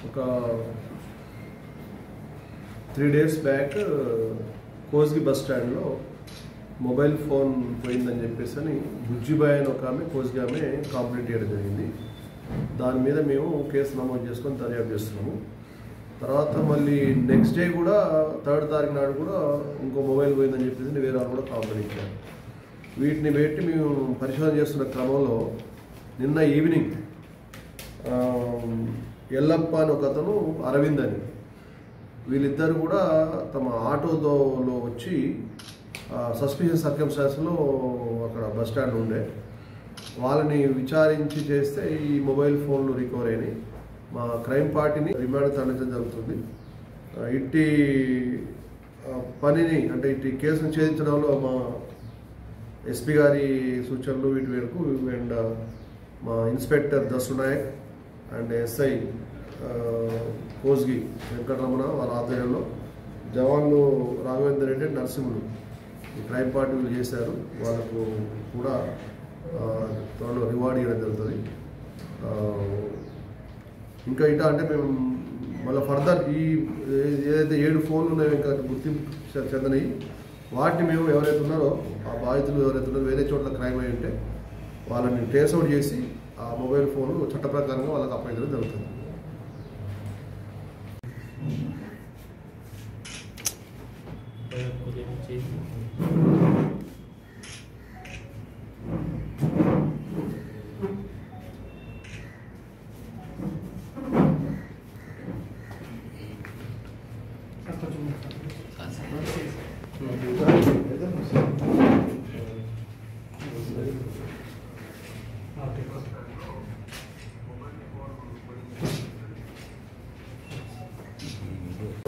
ఒక 3 days back Kosgi bus స్టాండ్లో mobile phone పోయిందని చెప్పేసి అని బుజ్జిబాయ్ అని ఒక ఆమె కోస్గి ఆమె కంప్లైంట్ చేయడం జరిగింది. దాని మీద మేము కేసు నమోదు చేసుకొని దర్యాప్తు చేస్తున్నాము. తర్వాత మళ్ళీ నెక్స్ట్ డే కూడా 3rd తారీఖు నాడు కూడా ఇంకో మొబైల్ పోయిందని చెప్పేసి వేరే వాళ్ళు కూడా కంప్లైంట్ ఇచ్చారు. వీటిని పెట్టి మేము పరిశోధన చేస్తున్న క్రమంలో నిన్న ఈవినింగ్ ఎల్లప్ప అని ఒక అతను, అరవింద్ అని, వీళ్ళిద్దరు కూడా తమ ఆటోలో వచ్చి సస్పిషియస్ సర్కమ్స్టాన్స్లో అక్కడ బస్ స్టాండ్ ఉండే వాళ్ళని విచారించి చేస్తే ఈ మొబైల్ ఫోన్లు రికవర్ అయినాయి. మా క్రైమ్ పార్టీని రిమాండ్ తరలించడం జరుగుతుంది. ఇట్టి పనిని అంటే ఇట్టి కేసును ఛేదించడంలో మా ఎస్పీ గారి సూచనలు వీటి మేరకు అండ్ మా inspector Dasunayak and SI Kosgi Venkataramana వాళ్ళ ఆధ్వర్యంలో జవాన్లు రాఘవేందర్ రెడ్డి నరసింహులు ఈ క్రైమ్ పార్టీ వీళ్ళు చేశారు. వాళ్ళకు కూడా త్వరలో రివార్డ్ ఇవ్వడం జరుగుతుంది. ఇంకా ఇట్లా అంటే మేము మళ్ళీ ఫర్దర్ ఈ ఏదైతే 7 ఫోన్లు ఉన్నాయో ఇంకా గుర్తింపు చెందనవి వాటిని మేము ఎవరైతే ఉన్నారో ఆ బాధితులు ఎవరైతే ఉన్నారో వేరే చోట్ల క్రైమ్ అయి ఉంటే వాళ్ళని ట్రేస్ అవుట్ చేసి ఆ మొబైల్ ఫోన్లు చట్ట ప్రకారంగా వాళ్ళకి అప్పగించడం జరుగుతుంది.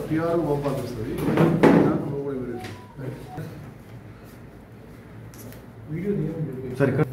PR పంపిస్తుంది వీడియో.